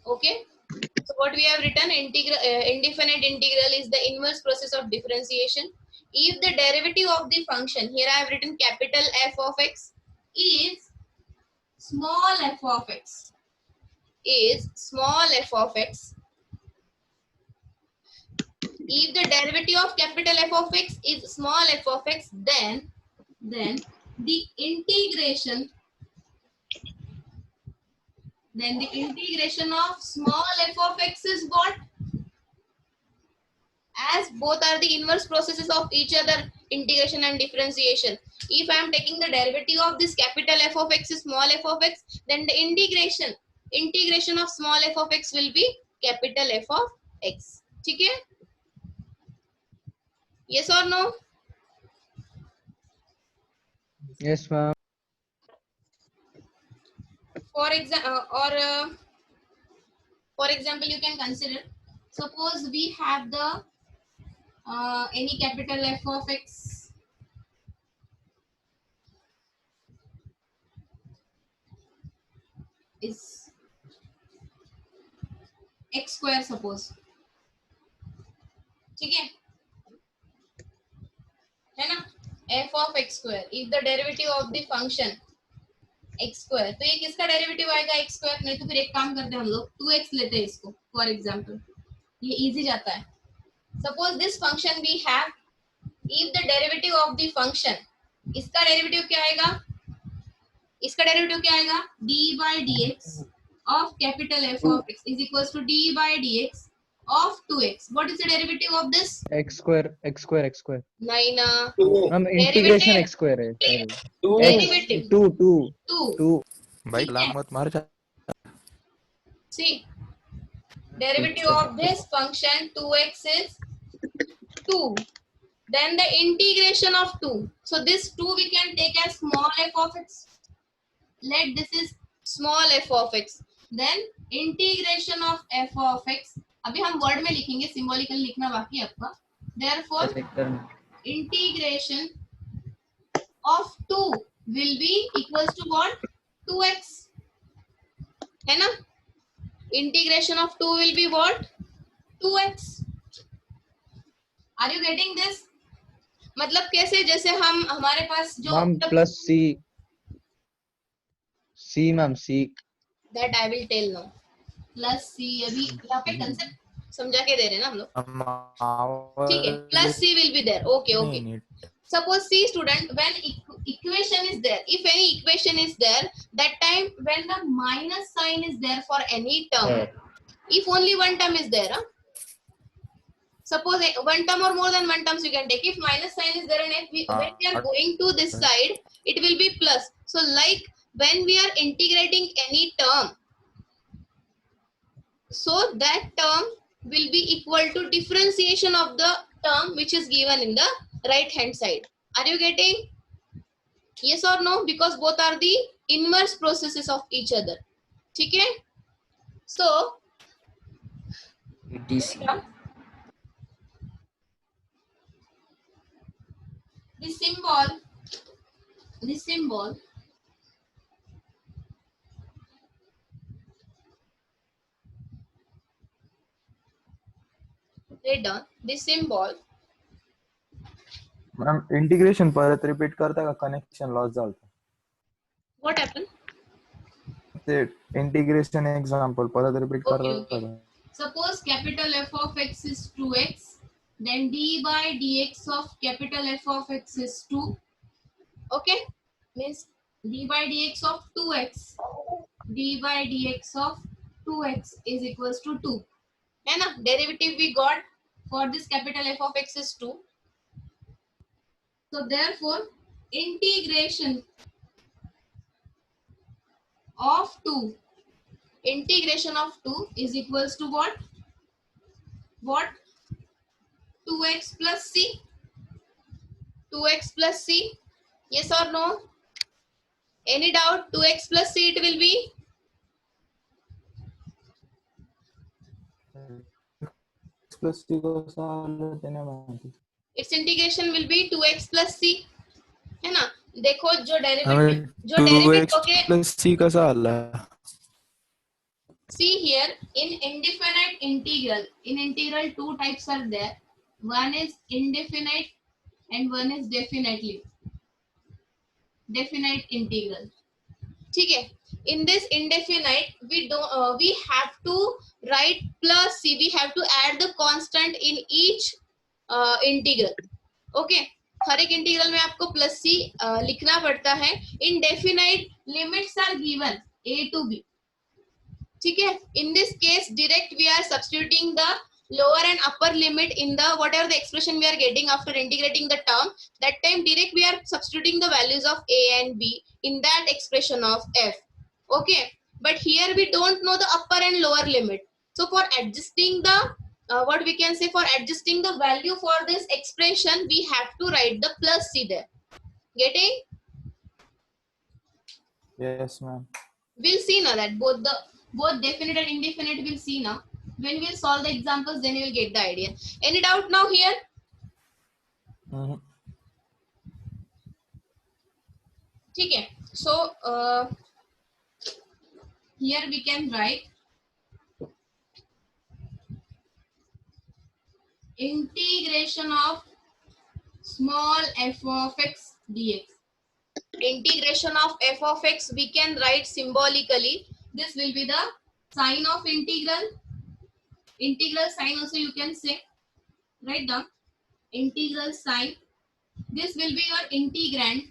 Okay. So what we have written, indefinite integral is the inverse process of differentiation. If the derivative of the function, here I have written capital F of x, is small f of x, is small f of x. If the derivative of capital F of x is small f of x, then the integration, of small f of x is what? As both are the inverse processes of each other, integration and differentiation. If I am taking the derivative of this capital F of x is small f of x, then the integration of small f of x will be capital F of x. ठीक है? Yes or no? Yes, ma'am. For example, you can consider, suppose we have the any capital F of x is x square, suppose. ठीक है ना? f of x square, if the derivative of the function x square, तो ये किसका derivative आएगा x square? नहीं तो फिर एक काम करते हैं हम लोग 2x लेते हैं इसको, फॉर एग्जांपल, ये इजी जाता है. Suppose this function we have, if the derivative of the function, इसका डेरिवेटिव क्या आएगा? इसका डेरिवेटिव क्या आएगा? d by dx of capital F of x is equals to d by dx of 2x. What is the derivative of this? X square. नहीं ना, हम integration x square है. डेरिवेटिव 2. भाई कलाम मत मार जा. See, derivative of this function 2x is 2. Then the integration of 2. So this 2 we can take as small f of x. Let this is small f of x. Then integration of f of x. अभी हम word में लिखेंगे, symbolical लिखना बाकी है आपका. Therefore, integration of 2 will be equals to what? 2x. है ना? Integration of 2 will be what? 2x. Are you getting this? मतलब कैसे? जैसे हम, हमारे पास जो ma'am plus c ma'am c. That I will tell now. Plus c, अभी यहाँ पे कंसेप्ट समझा के दे रहे हैं ना हम लोग. ठीक है, plus c will be there. Okay. Suppose c student, when equation is there, if any equation is there, that time when the minus sign is there for any term, if only one term is there, suppose one term or more than one terms you can take. If minus sign is there and if when we are going to this side, it will be plus. So like when we are integrating any term, so that term will be equal to differentiation of the term which is given in the right hand side. Are you getting? Yes or no? Because both are the inverse processes of each other. ठीक है? So the symbol write down, the symbol. Ma'am integration परत repeat करता का? Connection loss झालं. What happened? ते integration example परत repeat करता का? Suppose capital F of x is 2x, then d by dx of capital F of x is 2. Okay, means d by dx of 2x, d by dx of 2x is equals to 2. है ना? Derivative we got for this capital F of x is 2. So therefore, integration of 2 is equals to what? 2x plus c. 2x plus c. Yes or no? Any doubt? 2x plus c it will be? Plus T कसं आलं ते नाही माहिती. Its integration will be 2x plus c. है ना? देखो जो derivative 2x plus c कसा आला? See here, in indefinite integral, in integral two types are there. One is indefinite and one is definite integral. ठीक है. In this indefinite, we have to write plus c. We have to add the constant in each integral. Okay. हर एक integral में आपको plus सी लिखना पड़ता है. In definite limits are given a to b. ठीक है. In this case, direct we are substituting the lower and upper limit in the whatever the expression we are getting after integrating the term. That time direct we are substituting the values of a and b in that expression of f. Okay. But here we don't know the upper and lower limit. So for adjusting the what we can say, for adjusting the value for this expression, we have to write the plus c there. Getting? Yes, ma'am. We'll see now that both definite and indefinite we'll see now. When we'll solve the examples, then you'll get the idea. Any doubt now here? Mhm. ठीक है. So here we can write integration of small f of x dx. Integration of f of x we can write symbolically. This will be the sign of integral. Integral sign also you can say. Write down integral sign. This will be your integrand,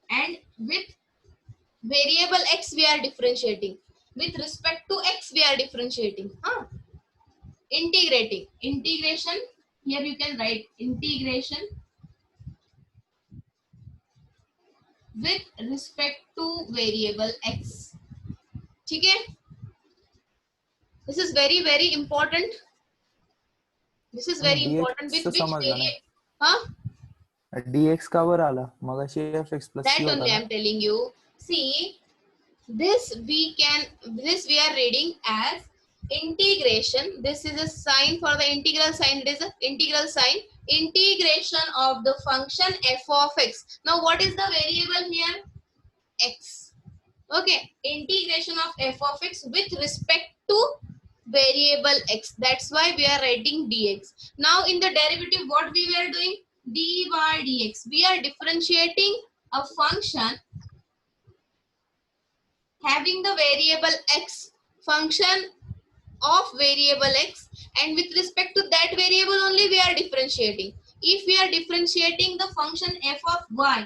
and with variable x we are differentiating. With respect to x we are differentiating. Integrating. Integration. Here you can write integration with respect to variable x. ठीक है. This is very very important. This is very important. With DX which समजला नाही. variable? dx का वर आला मगाशी fx plus That c होता only I ना. am telling you. See, this we are reading as integration. This is a sign for the integral sign. It is an integral sign. Integration of the function f of x. Now what is the variable here? X. Okay. Integration of f of x with respect to variable x. That's why we are writing dx. Now in the derivative, what we were doing? Dy dx. We are differentiating a function having the variable x, function of variable x, and with respect to that variable only we are differentiating. If we are differentiating the function f of y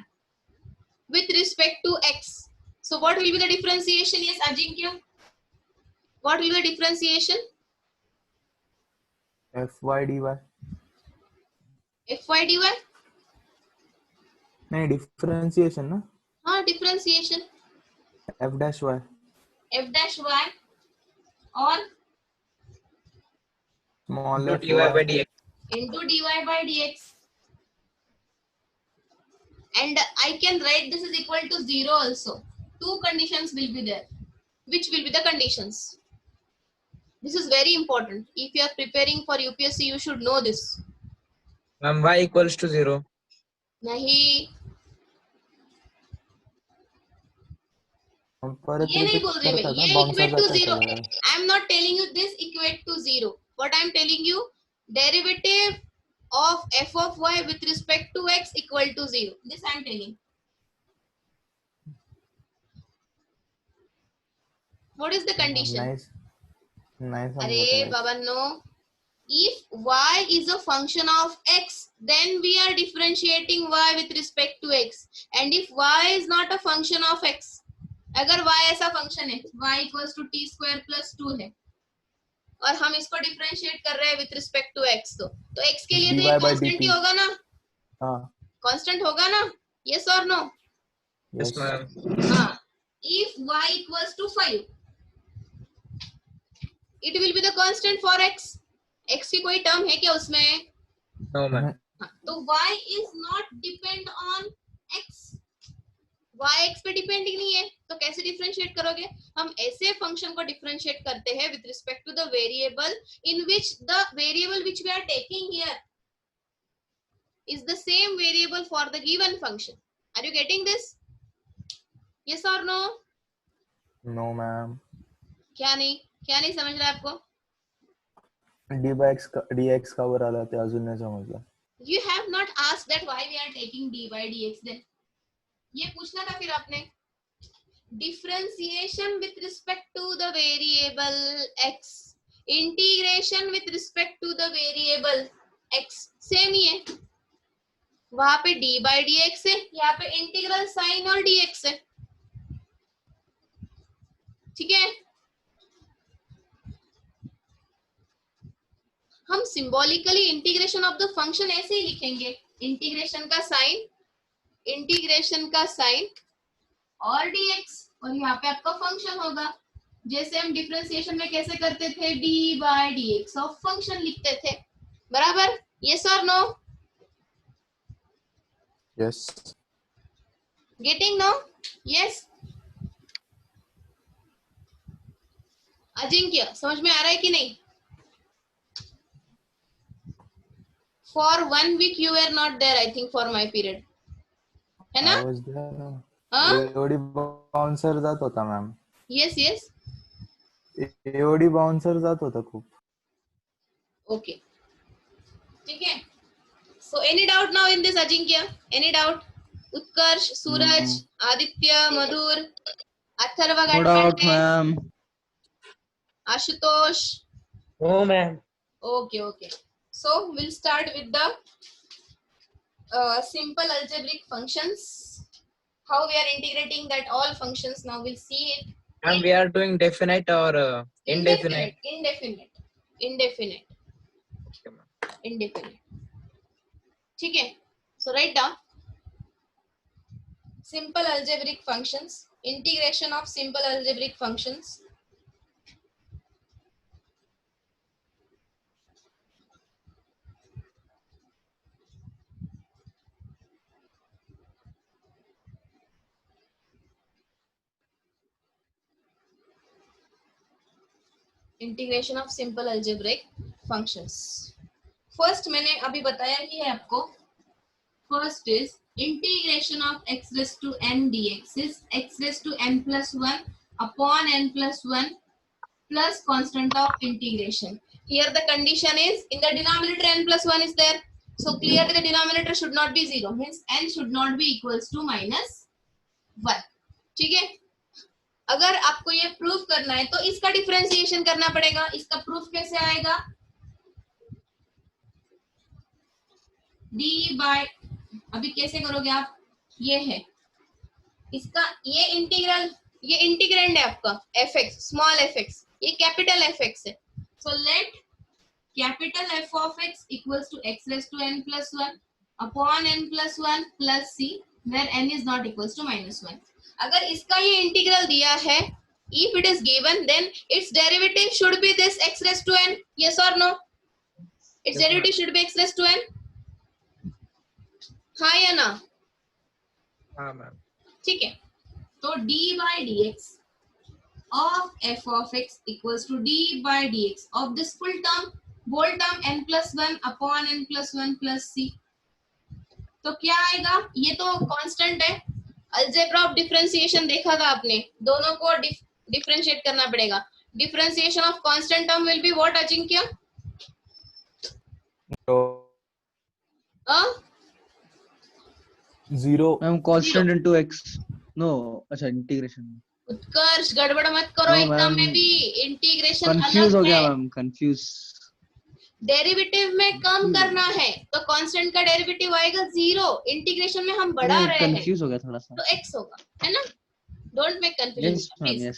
with respect to x, so what will be the differentiation? Yes, Ajinkya, what will be the differentiation? fy dy. Fy dy. नहीं differentiation ना. Differentiation. f dash y. F dash y or Small f dy by dx. into dy by dx. And I can write this is equal to 0 also. Two conditions will be there. Which will be the conditions? This is very important. If you are preparing for UPSC, you should know this. Ma'am, y equals to 0. नहीं, परत ये नहीं repeat बोल रही मैं. करता था, ये bouncer equate to जाता 0. था. I am not telling you this equate to 0. What I am telling you, derivative of f of y with respect to x equal to 0. This I am telling. What is the condition? Nice. Nice. Arey Baba, no. If y is a function of x, then we are differentiating y with respect to x. And if y is not a function of x, अगर y ऐसा function है, y equals to t square plus 2 है, और हम इसको differentiate कर रहे हैं विथ रिस्पेक्ट टू x, तो x के लिए तो ये कांस्टेंट ही होगा ना. हाँ. कांस्टेंट होगा ना. yes or no? Yes, ma'am. हाँ. If y equals to 5, it will be the constant for x. x की कोई टर्म है क्या उसमें? No, ma'am. तो y is not depend on x. y x पे डिपेंडिंग नहीं है, तो कैसे डिफरेंशिएट करोगे? हम ऐसे फंक्शन को डिफरेंशिएट करते हैं with respect to the variable in which the variable which we are taking here is the same variable for the given function. Are you getting this? Yes or no? No ma'am. क्या नहीं समझ रहा है आपको? dx का वर आला ते अजून नाही समजलं. You have not asked that why we are taking dy dx then. ये पूछना था फिर आपने. Differentiation with respect to the variable x, integration with respect to the variable x, same ही है. वहां पे dy dx है, यहाँ पे इंटीग्रल साइन और dx है. ठीक है. हम symbolically integration of the function ऐसे ही लिखेंगे. इंटीग्रेशन का साइन और dx, और यहाँ पे आपका फंक्शन होगा. जैसे हम डिफरेंशिएशन में कैसे करते थे, dy dx ऑफ फंक्शन लिखते थे. बराबर? यस और नो? Yes. गेटिंग? नो? यस. अजिंक्य, समझ में आ रहा है कि नहीं? For 1 week you were not there, I think, for my period. है ना? I was there. हाँ? AOD बाउन्सर जात होता ma'am. Yes, yes. AOD bouncer जात होता खूप. Okay. ठीक है. So any doubt now in this, Ajinkya? Any doubt? Utkarsh, Suraj, Aditya, Madhur, Atharva No got doubt, attendance? ma'am. Ashutosh. No, ma'am. Okay. So we'll start with the simple algebraic functions. How we are integrating that all functions. Now we'll see it. And we are doing definite or indefinite? Indefinite. Okay, ma'am. Indefinite. ठीक है. So write down simple algebraic functions. Integration of simple algebraic functions. Integration of simple algebraic functions. First मैंने अभी बताया ही है आपको. First is integration of x raise to n dx is x raise to n plus 1 upon n plus 1 plus constant of integration. Here the condition is in the denominator n plus 1 is there, so clearly the denominator should not be 0, hence n should not be equals to minus 1. ठीक है. अगर आपको ये proof करना है तो इसका differentiation करना पड़ेगा. इसका प्रूफ कैसे आएगा? d बाय, अभी कैसे करोगे आप? ये है इसका, ये इंटीग्रल, ये इंटीग्रैंड है आपका fx, स्मॉल fx, ये कैपिटल fx है. So let capital f of x equals to x raise to n plus 1 upon n plus 1 plus c, where n is not equals to minus 1. अगर इसका ये integral दिया है, if it is given, then its derivative should be this x raised to n. Yes or no? Its Yes, derivative should be x raised to n. हाँ या ना? हाँ, ma'am. ठीक है. तो d by dx of f of x equals to d by dx of this full term, whole term n plus 1 upon n plus 1 plus c. तो क्या आएगा? ये तो कांस्टेंट है. अलजेब्रा ऑफ डिफरेंशिएशन देखा था आपने, दोनों को डिफरेंशिएट करना पड़ेगा. Differentiation of constant term will be what, Ajinkya? Zero. Ma'am, constant into x. No, अच्छा integration. उत्कर्ष, गड़बड़ मत करो. No, एग्जाम में ma'am. भी इंटीग्रेशन Confuse हो अलग गया है. Ma'am, confuse. डेरिवेटिव में कम करना है तो कांस्टेंट का डेरिवेटिव आएगा 0. इंटीग्रेशन में हम बढ़ा रहे हैं कंफ्यूज हो गया थोड़ा सा. तो x होगा, है ना? Don't make confusion Yes ma'am, please. yes.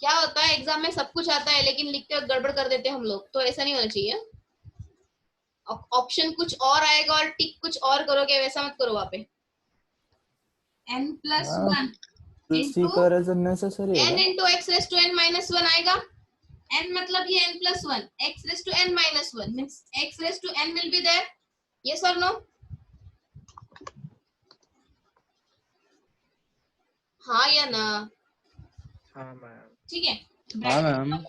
क्या होता है एग्जाम में सब कुछ आता है लेकिन लिखते वक्त गड़बड़ कर देते हैं हम लोग, तो ऐसा नहीं होना चाहिए. ऑप्शन कुछ और आएगा और टिक कुछ और करोगे, वैसा मत करो. वहां पे n plus 1 इसी करायचं नेसेसरी n आहे. into x raised to n minus 1 आएगा. n मतलब ये n plus 1, x raised to n minus 1 means x raised to n will be there. Yes or no? हाँ या ना? हाँ, ma'am. ठीक है. हाँ, ma'am.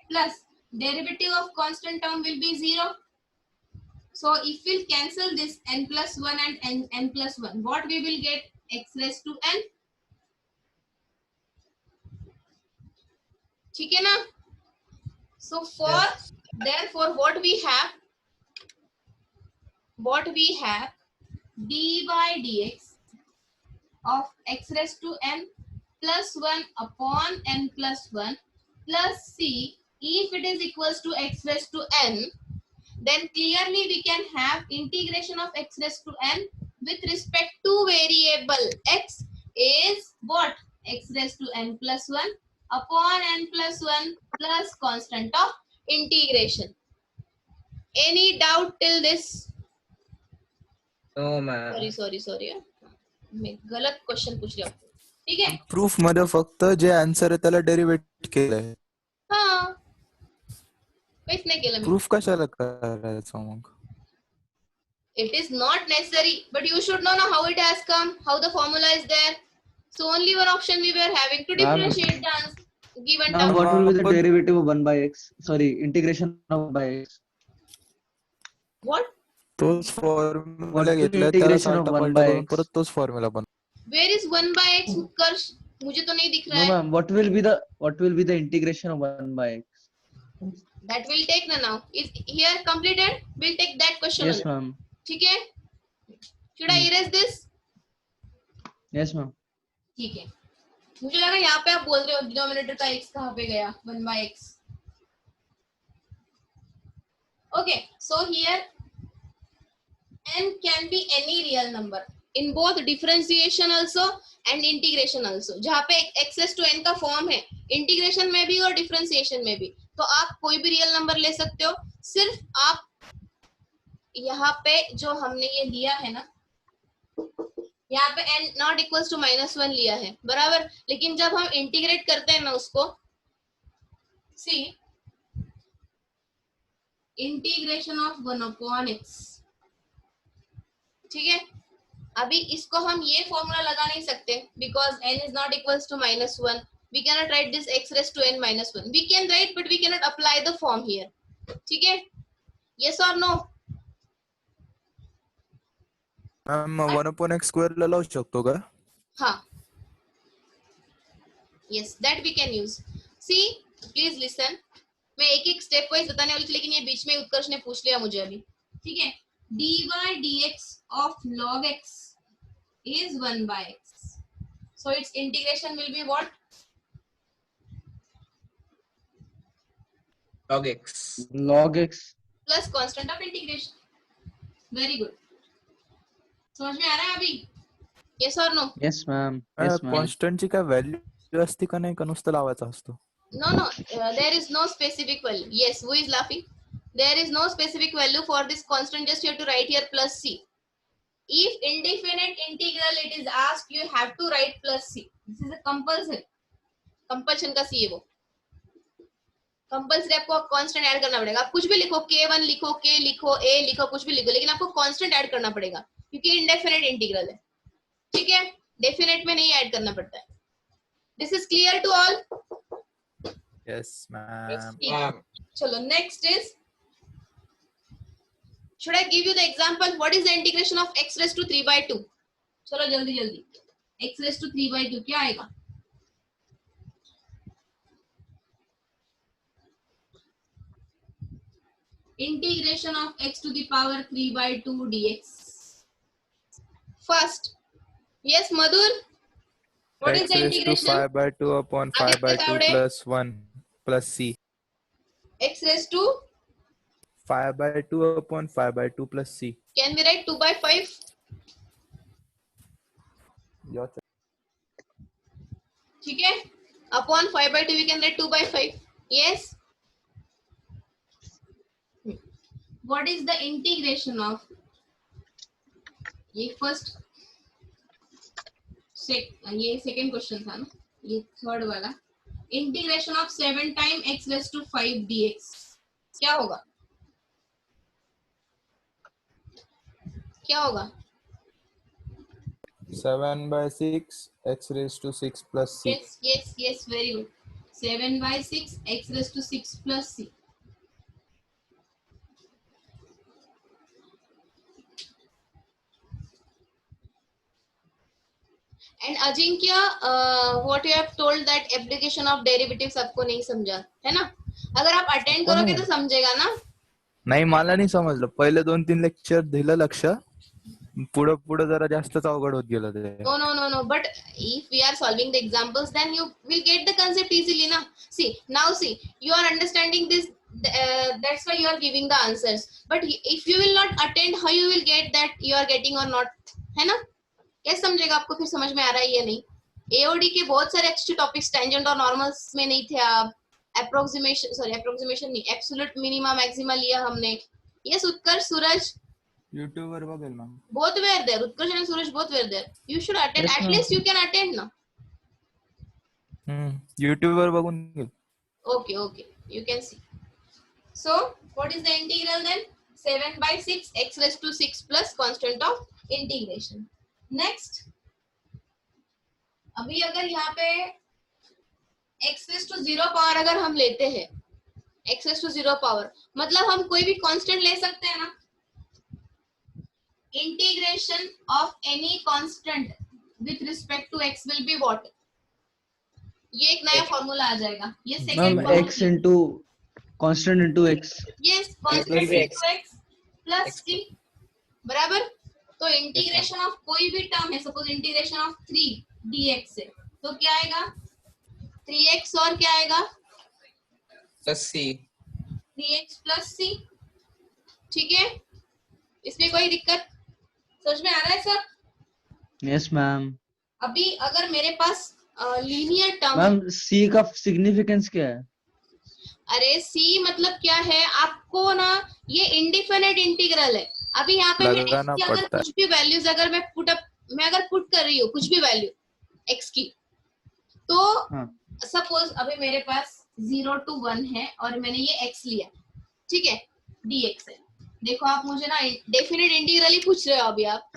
Plus derivative of constant term will be 0. So if we'll cancel this n plus 1 and n plus 1, what we will get? X raised to n. ठीक है ना? So for therefore what we have dy dx of x raised to n plus 1 upon n plus 1 plus c. If it is equals to x raised to n, then clearly we can have integration of x raised to n with respect to variable x is what? X raised to n plus 1 upon n plus 1 plus constant of integration. Any doubt till this? No, ma'am. Sorry मैं गलत question पूछ रही हूँ. ठीक है? Proof मध्ये फक्त जे answer आहे त्याला डेरिव्हेट केलंय. हाँ, काहीच नाही केलं मी. प्रूफ कशाला करायचं मग? It is not necessary, but you should know how it has come, how the formula is there. So only one option we were having to differentiate the answer, given Now term. what will be the But- derivative of 1 by x? Sorry, integration of 1 by x. What? तोच What formula is the घेतलाय त्याला integration of 1 साल्टा by करून x? परत तोच formula बन. Where is 1 by x, उत्कर्ष? मुझे तो नहीं दिख रहा No, है. ma'am. What will be the integration of 1 by x? That will take now. Is here completed? We'll take that question Yes, only. ma'am. ठीक है? Should I erase this? Yes, ma'am. ठीक है. मुझे लगा यहाँ पे आप बोल रहे हो डिनोमिनेटर का x कहाँ पे गया? 1 by x. Okay, so here n can be any real number in both differentiation also and integration also. जहाँ पे x raised to n का फॉर्म है, इंटीग्रेशन में भी और डिफरेंशिएशन में भी, तो आप कोई भी रियल नंबर ले सकते हो. सिर्फ आप यहाँ पे जो हमने ये लिया है ना, यहाँ पे n नॉट इक्वल्स टू -1 लिया है, बराबर. लेकिन जब हम इंटीग्रेट करते हैं ना उसको, सी इंटीग्रेशन ऑफ 1 अपॉन x, ठीक है. अभी इसको हम ये फॉर्मूला लगा नहीं सकते because n is not equals to -1. We can not write this x raise to n -1. We can write but we can not apply the form here. ठीक है? यस और नो? मॅम 1/x² ला लावू शकतो का? हाँ, yes that we can use. See please listen, मैं एक एक स्टेप वाइज बताने वाली थी लेकिन ये बीच में उत्कर्ष ने पूछ लिया मुझे अभी. ठीक है? dy dx of log x is 1 by x. So its integration will be what? Log x. Log x. Plus constant of integration. Very good. समझ में आ रहा है अभी? Yes or no? Yes, ma'am. Yes, ma'am. कॉन्स्टंटची काय value असते का नाही, का नुसतं लावायचा असतो? No. There is no specific value. Yes, who is laughing? There is no specific value for this constant. Just you have to write here plus c. If indefinite integral it is asked, you have to write plus c. This is a compulsory. Compulsion का c है वो. Compulsory आपको constant add करना पड़ेगा. आप कुछ भी लिखो, k1 लिखो, k लिखो, a लिखो, कुछ भी लिखो, लेकिन आपको कांस्टेंट ऐड करना पड़ेगा क्योंकि इंडेफिनिट इंटीग्रल है. ठीक है? डेफिनेट में नहीं ऐड करना पड़ता है. This is clear to all? Yes ma'am. Ma'am. चलो next is, should I give you the example? What is the integration of x raised to 3 by 2? चलो जल्दी जल्दी. x raised to 3 by 2 क्या आएगा? Integration of x to the power 3 by 2 dx. First, yes Madhur, what is X the raised to integration? 5/2 upon 5/2 Aditya plus 1 plus c. X raised to, 5/2 upon 5/2 plus c. can we write 2 by 5? ठीक है? Upon 5 by 2 we can write 2 by 5. Yes. What is the integration of, ये first ये second question था ना, ये third वाला. Integration of 7 time x raise to 5 dx क्या होगा? क्या होगा? 7/6 x raised to 6 plus c. Yes, very good. 7 by 6 x raised to 6 plus c. And Ajinkya, what you have told that application of derivatives आपको नहीं समझा है ना? अगर आप अटेंड को करोगे नाही. तो समझेगा ना. नाही मला नाही समजलं. पहिले 2-3 लेक्चर दिलं लक्ष. पुढं पुढं जरा जास्तच अवघड होत गेलं ते. No. But if we are solving the examples, then you will get the concept easily, na? See, you are understanding this. That's why you are giving the answers. But if you will not attend, how you will get that you are getting or not, है ना? कैसे समझेगा? आपको फिर समझ में आ रहा है या नहीं? AOD के बहुत सारे एक्स्ट्रा टॉपिक्स टेंजेंट और नॉर्मल्स में नहीं थे. आप अप्रोक्सीमेशन नहीं, एब्सोल्यूट मिनिमा मैक्सिमा लिया हमने. यस उत्कर्ष, सूरज, YouTube वर बघेल ना. both were there. Utkarsh and Suresh both were there. You should attend. Yes, At ma'am. least you can attend now. YouTube वर बघून घेईल. Okay. You can see. So, what is the integral then? 7/6 x raised to 6 plus constant of integration. Next. अभी अगर यहाँ पे x raised to 0 power अगर हम लेते हैं, x raised to 0 पावर, मतलब हम कोई भी कांस्टेंट ले सकते हैं ना? Integration of any constant with respect to x will be what? ये एक नया फॉर्मूला आ जाएगा. ये ma'am second x into constant into x. Yes, will constant be into x plus c बराबर. तो इंटीग्रेशन ऑफ कोई भी टर्म है, सपोज इंटीग्रेशन ऑफ 3 dx है, तो क्या आएगा? 3x और क्या आएगा? plus c. 3x plus c. ठीक है, इसमें कोई दिक्कत? समझ में आ रहा है सर? Yes, ma'am. अभी अगर मेरे पास लीनियर टर्म, मैम c का सिग्निफिकेंस क्या है? अरे c मतलब क्या है आपको ना, ये इंडिफिनिट इंटीग्रल है. अभी यहाँ पे मैं लगाना x की अगर पड़ता है. कुछ भी वैल्यूज अगर मैं पुट कर रही हूँ कुछ भी वैल्यू x की, तो हाँ. सपोज अभी मेरे पास 0 to 1 है और मैंने ये x लिया, ठीक है, dx है. देखो आप मुझे ना डेफिनेट इंटीग्रल ही पूछ रहे हो अभी आप,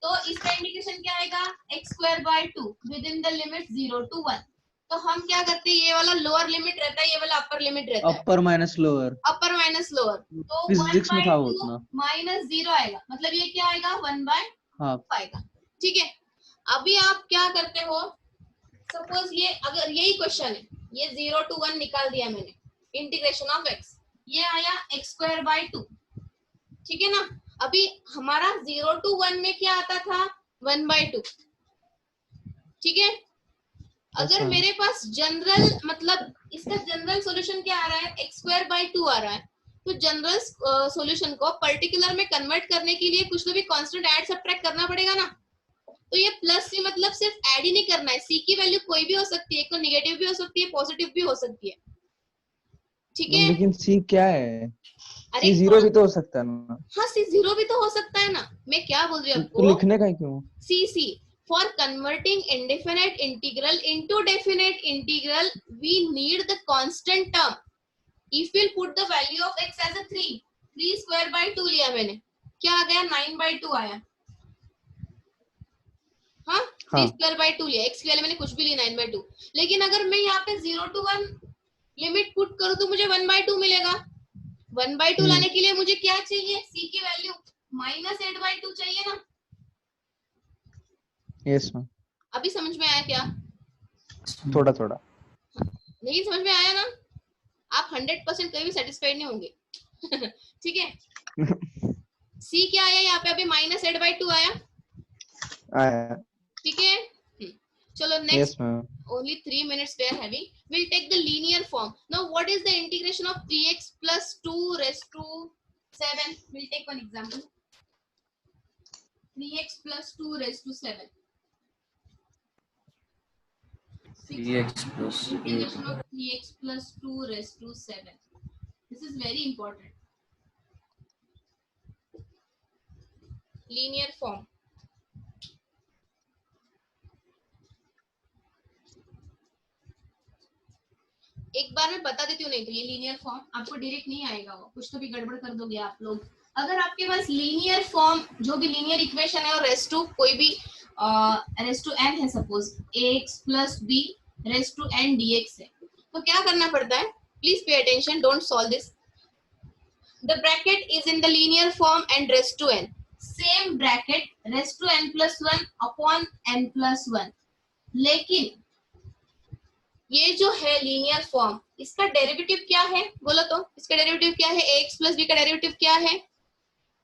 तो इसका इंटीग्रेशन क्या आएगा? x²/2 with in the limit 0 to 1. तो हम क्या करते हैं, ये वाला लोअर लिमिट रहता है, ये वाला अपर लिमिट रहता है, अपर माइनस लोअर. अपर माइनस लोअर. तो फिजिक्स में था वो 1/2 उतना. माइनस 0 आएगा, मतलब ये क्या आएगा? 1/2 हाँ. आएगा. ठीक है, अभी आप क्या करते हो, सपोज ये अगर यही क्वेश्चन है, ये 0 to 1 निकाल दिया मैंने, इंटीग्रेशन ऑफ x, ये आया x²/2. ठीक है ना? अभी हमारा 0 to 1 में क्या आता था? 1/2. ठीक है, अगर अच्छा. मेरे पास जनरल, मतलब इसका जनरल सॉल्यूशन क्या आ रहा है? x²/2 आ रहा है. तो जनरल सॉल्यूशन को पर्टिकुलर में कन्वर्ट करने के लिए कुछ तो भी कांस्टेंट ऐड सब्ट्रैक्ट करना पड़ेगा ना. तो ये प्लस सी मतलब सिर्फ ऐड ही नहीं करना है, सी की वैल्यू कोई भी हो सकती है, एक तो नेगेटिव भी हो सकती है, पॉजिटिव भी हो सकती है. ठीक है, लेकिन c क्या है? अरे c जीरो भी तो हो सकता है ना. हाँ, सी 0 भी तो हो सकता है ना. मैं क्या बोल रही हूँ तो आपको, लिखने का क्यों? सी for converting indefinite integral into definite integral we need the constant term. If we'll put the value of x as a 3/2 लिया मैंने, क्या आ गया? 9/2 आया. हाँ, 3/2 लिया, x की वैल्यू मैंने कुछ भी ली 9/2. लेकिन अगर मैं यहाँ पे 0 to 1 लिमिट पुट करूँ तो मुझे 1/2 मिलेगा. 1/2 लाने के लिए मुझे क्या चाहिए? c की वैल्यू -8/2 चाहिए ना. Yes ma'am. अभी समझ में आया क्या? थोड़ा थोड़ा. लेकिन समझ में आया ना? आप 100% कभी भी सेटिस्फाइड नहीं होंगे. ठीक है, c क्या आया यहाँ पे? अभी -8/2 आया. ठीक है, चलो Yes, next. ma'am. Only 3 minutes we are having. We'll take the linear form. Now, what is the integration of 3x plus 2 raised to 7? We'll take one example. 3x plus 2 raised to 7. 3x plus 8. Integration of 3x plus 2 raised to 7. This is very important. Linear form. एक बार मैं बता देती हूँ, नहीं तो ये linear form आपको direct नहीं आएगा, वो कुछ तो भी गड़बड़ कर दोगे आप लोग. अगर आपके पास लीनियर फॉर्म, जो भी लीनियर इक्वेशन है और रेस्ट टू कोई भी रेस्ट टू n है, suppose ax plus b raised to n dx है, तो क्या करना पड़ता है? Please pay attention, don't solve this. The bracket is in the linear form and raised to n. Same bracket raised to n plus 1 upon n plus 1. लेकिन ये जो है लीनियर फॉर्म, इसका डेरिवेटिव क्या है बोलो तो? इसका डेरिवेटिव क्या है? ax प्लस b का डेरिवेटिव क्या है?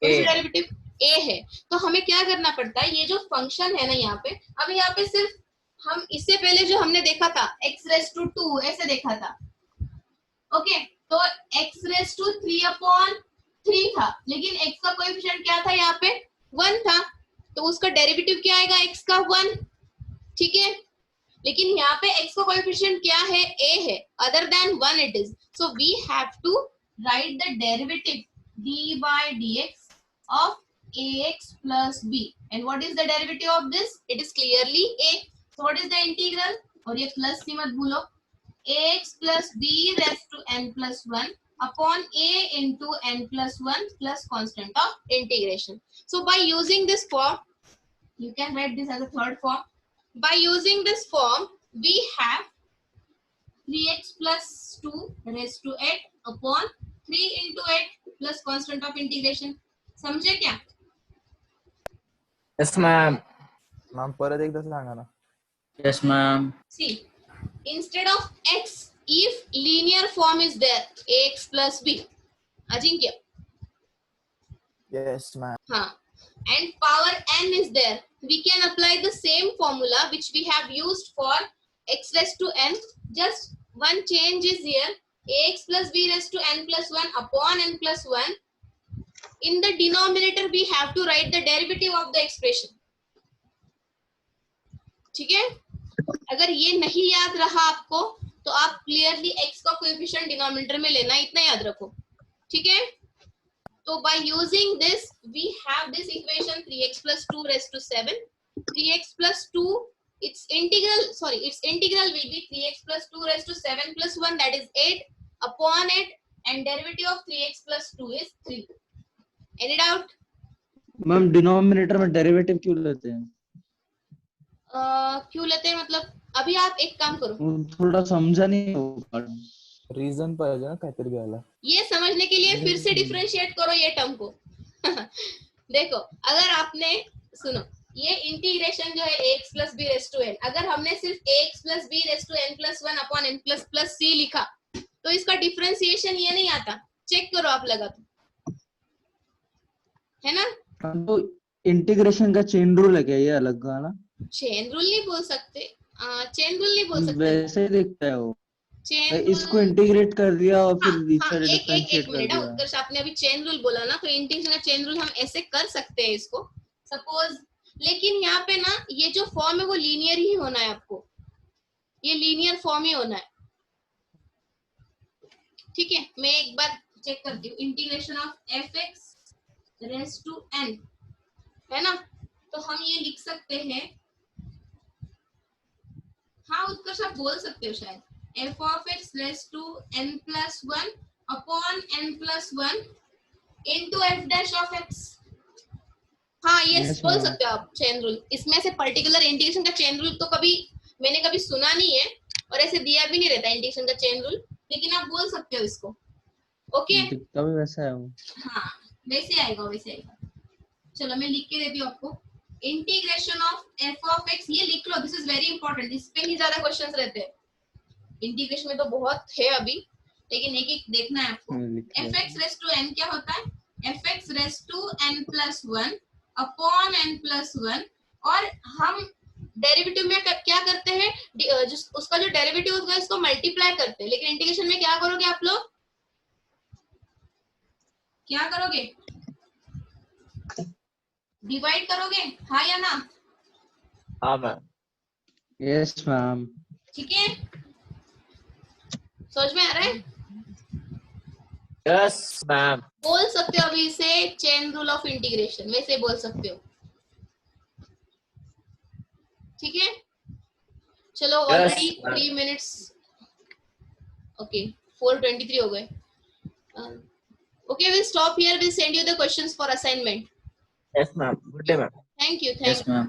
डेरिवेटिव a है। तो हमें क्या करना पड़ता है, ये जो फंक्शन है ना यहाँ पे, अब यहाँ पे सिर्फ हम इससे पहले जो हमने देखा था x रेस टू 2 ऐसे देखा था, ओके, तो x रेस टू 3/3 था, लेकिन x का कोएफिशिएंट क्या था यहाँ पे? 1 था, तो उसका डेरिवेटिव क्या आएगा? x का 1, ठीक है। लेकिन यहाँ पे x का कोएफिशिएंट क्या है? a है, other than 1 it is, so we have to write the derivative d by dx of ax plus b, and what is the derivative of this? It is clearly a, so what is the integral? और ये plus सी मत भूलो, ax plus b raised to n plus 1 upon a into n plus 1 plus constant of integration. So by using this form, you can write this as a third form. By using this form, we have 3x plus 2 raised to 8 upon 3 into 8 plus constant of integration. समझे क्या? Yes, ma'am. Ma'am परत एकदा सांगा ना. Yes, ma'am. See, instead of x, if linear form is there, ax plus b, Ajinkya, yes ma'am. हाँ, and power n is there, we can apply the same formula which we have used for x raised to n. Just one change is here, ax plus b raised to n plus 1 upon n plus 1. In the denominator we have to write the derivative of the expression. ठीक है? अगर ये नहीं याद रहा आपको तो आप क्लियरली x का कोएफिशिएंट डिनोमिनेटर में लेना, इतना याद रखो, ठीक है? तो by using this we have this equation 3x plus 2 raised to 7. 3x plus 2, its integral will be 3x plus 2 raised to 7 plus 1, that is 8 upon 8, and derivative of 3x plus 2 is 3. Any doubt? Ma'am denominator में derivative क्यों लेते हैं? क्यों लेते हैं मतलब? अभी आप एक काम करो, वो थोड़ा समझा नहीं होगा. रिझन पाहिजे ना काहीतरी घ्यायला. ये समझने के लिए फिर से डिफरेंशिएट करो ये टर्म को. देखो, अगर आपने सुनो, ये इंटीग्रेशन जो है ax plus b raised to n, अगर हमने सिर्फ ax plus b raised to n plus 1 upon n plus plus c लिखा तो इसका डिफरेंशिएशन ये नहीं आता. चेक करो आप लगा तो, है ना? तो इंटीग्रेशन का चेन रूल है क्या ये अलग का ना? चेन रूल नहीं बोल सकते, चेन रूल नहीं बोल सकते, वैसे दिखता है वो. चेन इसको इंटीग्रेट कर दिया और फिर हाँ, इसे एक डिफरेंशिएट कर मिनट, दिया. उत्कर्ष आपने अभी चेन रूल बोला ना, तो इंटीग्रेशन का चेन रूल हम ऐसे कर सकते हैं इसको सपोज, लेकिन यहाँ पे ना ये जो फॉर्म है वो लीनियर ही होना है आपको, ये लीनियर फॉर्म ही होना है, ठीक है? मैं एक बार चेक करती हूँ, integration of fx raise to n, है ना? तो हम ये लिख सकते हैं, हाँ उत्कर्ष आप बोल सकते हो शायद, f of x raise to n plus 1 upon n plus 1 into f dash of x. हाँ ये Yes, बोल ma'am. सकते हो आप चेन रूल. इसमें से पर्टिकुलर इंटीग्रेशन का चेन रूल तो मैंने कभी सुना नहीं है और ऐसे दिया भी नहीं रहता इंटीग्रेशन का चेन रूल, लेकिन आप बोल सकते हो इसको, ओके? दिखता भी वैसा है वो. हाँ वैसे आएगा, वैसे आएगा. चलो मैं लिख के देती हूँ आपको, integration of f of x, ये लिख लो, दिस इज वेरी इंपॉर्टेंट, इस पे ही ज्यादा क्वेश्चंस रहते हैं. इंटीग्रेशन में तो बहुत है अभी, लेकिन एक एक देखना है आपको. fx रेज़ टू n क्या होता है? fx raise to n plus 1 upon n plus 1, और हम डेरिवेटिव में क्या करते हैं, उसका जो डेरिवेटिव होगा इसको मल्टीप्लाई करते हैं, लेकिन इंटीग्रेशन में क्या करोगे आप लोग? क्या करोगे? डिवाइड करोगे, हाँ या ना? हाँ मैम. Yes ma'am. ठीक है, समझ में आ रहा है? Yes, ma'am. बोल सकते हो अभी इसे चेन रूल ऑफ इंटीग्रेशन, वैसे बोल सकते हो, ठीक है? चलो ऑलरेडी 3 मिनट्स, ओके 4:23 हो गए. Okay, we'll stop here. We'll send you the questions for assignment. Yes, ma'am. Good day, ma'am. Thank you. Yes, ma'am.